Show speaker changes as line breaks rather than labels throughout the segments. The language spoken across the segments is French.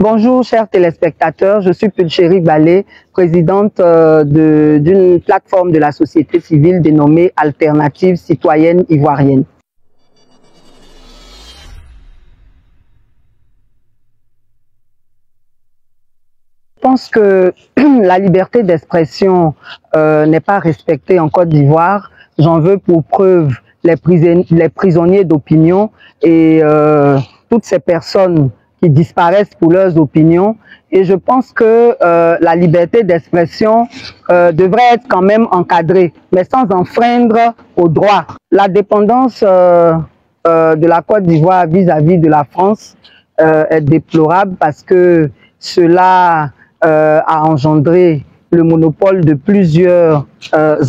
Bonjour chers téléspectateurs, je suis Pulchérie Balé, présidente d'une plateforme de la société civile dénommée Alternative Citoyenne Ivoirienne. Je pense que la liberté d'expression n'est pas respectée en Côte d'Ivoire. J'en veux pour preuve les prisonniers d'opinion et toutes ces personnes qui disparaissent pour leurs opinions. Et je pense que la liberté d'expression devrait être quand même encadrée, mais sans enfreindre aux droits. La dépendance de la Côte d'Ivoire vis-à-vis de la France est déplorable parce que cela a engendré le monopole de plusieurs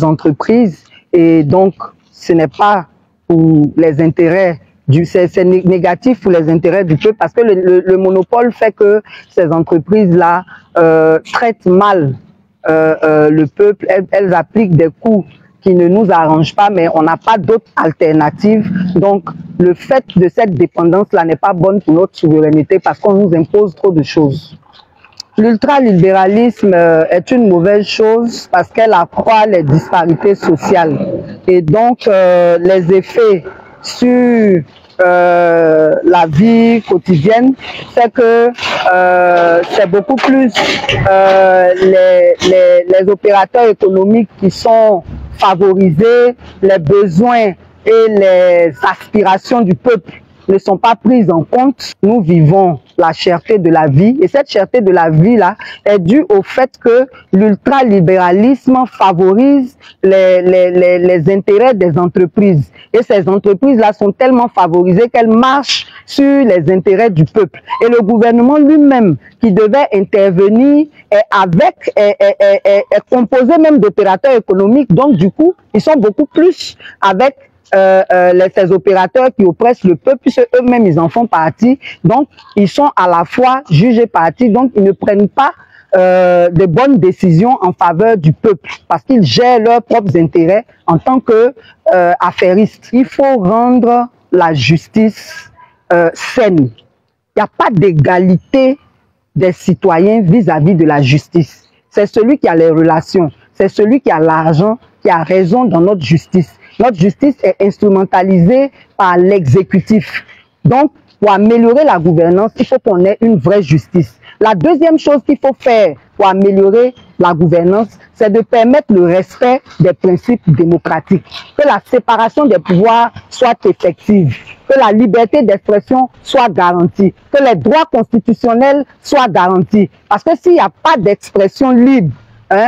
entreprises et donc ce n'est pas pour les intérêts c'est négatif pour les intérêts du peuple parce que le monopole fait que ces entreprises-là traitent mal le peuple, elles appliquent des coûts qui ne nous arrangent pas, mais on n'a pas d'autre alternative. Donc, le fait de cette dépendance-là n'est pas bonne pour notre souveraineté parce qu'on nous impose trop de choses. L'ultralibéralisme est une mauvaise chose parce qu'elle accroît les disparités sociales. Et donc, les effets sur la vie quotidienne, c'est que c'est beaucoup plus les opérateurs économiques qui sont favorisés, les besoins et les aspirations du peuple ne sont pas prises en compte. Nous vivons la cherté de la vie et cette cherté de la vie là est due au fait que l'ultralibéralisme favorise les intérêts des entreprises et ces entreprises là sont tellement favorisées qu'elles marchent sur les intérêts du peuple et le gouvernement lui-même qui devait intervenir est composé même d'opérateurs économiques, donc du coup ils sont beaucoup plus avec ces opérateurs qui oppressent le peuple, puisque eux-mêmes ils en font partie, donc ils sont à la fois juges et partis, donc ils ne prennent pas de bonnes décisions en faveur du peuple, parce qu'ils gèrent leurs propres intérêts en tant que affairistes. Il faut rendre la justice saine. Il n'y a pas d'égalité des citoyens vis-à-vis de la justice. C'est celui qui a les relations, c'est celui qui a l'argent, qui a raison dans notre justice. Notre justice est instrumentalisée par l'exécutif. Donc, pour améliorer la gouvernance, il faut qu'on ait une vraie justice. La deuxième chose qu'il faut faire pour améliorer la gouvernance, c'est de permettre le respect des principes démocratiques, que la séparation des pouvoirs soit effective, que la liberté d'expression soit garantie, que les droits constitutionnels soient garantis. Parce que s'il n'y a pas d'expression libre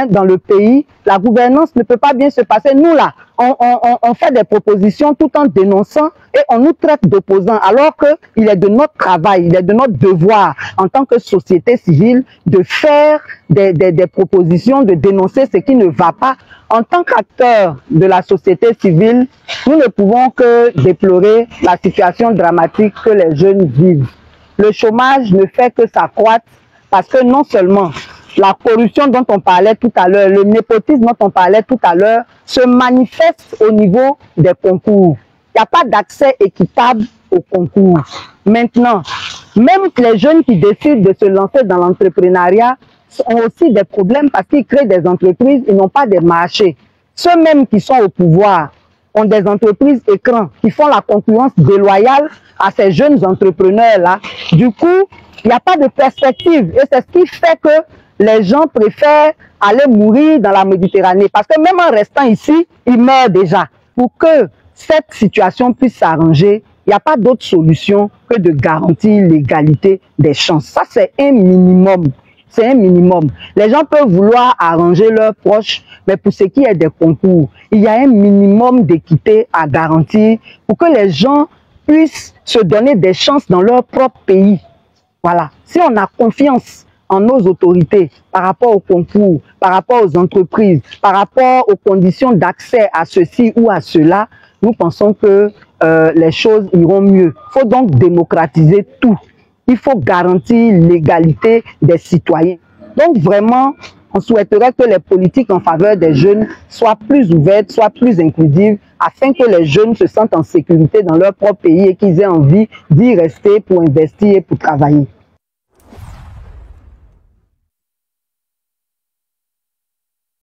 dans le pays, la gouvernance ne peut pas bien se passer. Nous là, on fait des propositions tout en dénonçant et on nous traite d'opposants alors qu'il est de notre travail, il est de notre devoir en tant que société civile de faire des propositions, de dénoncer ce qui ne va pas. En tant qu'acteurs de la société civile, nous ne pouvons que déplorer la situation dramatique que les jeunes vivent. Le chômage ne fait que s'accroître parce que non seulement la corruption dont on parlait tout à l'heure, le népotisme dont on parlait tout à l'heure, se manifeste au niveau des concours. Il n'y a pas d'accès équitable aux concours. Maintenant, même les jeunes qui décident de se lancer dans l'entrepreneuriat ont aussi des problèmes parce qu'ils créent des entreprises, ils n'ont pas de marché. Ceux-mêmes qui sont au pouvoir ont des entreprises écrans qui font la concurrence déloyale à ces jeunes entrepreneurs-là. Du coup, il n'y a pas de perspective et c'est ce qui fait que les gens préfèrent aller mourir dans la Méditerranée. Parce que même en restant ici, ils meurent déjà. Pour que cette situation puisse s'arranger, il n'y a pas d'autre solution que de garantir l'égalité des chances. Ça, c'est un minimum. C'est un minimum. Les gens peuvent vouloir arranger leurs proches, mais pour ce qui est des concours, il y a un minimum d'équité à garantir pour que les gens puissent se donner des chances dans leur propre pays. Voilà. Si on a confiance en nos autorités par rapport aux concours, par rapport aux entreprises, par rapport aux conditions d'accès à ceci ou à cela, nous pensons que les choses iront mieux. Il faut donc démocratiser tout. Il faut garantir l'égalité des citoyens. Donc vraiment, on souhaiterait que les politiques en faveur des jeunes soient plus ouvertes, soient plus inclusives, afin que les jeunes se sentent en sécurité dans leur propre pays et qu'ils aient envie d'y rester pour investir et pour travailler.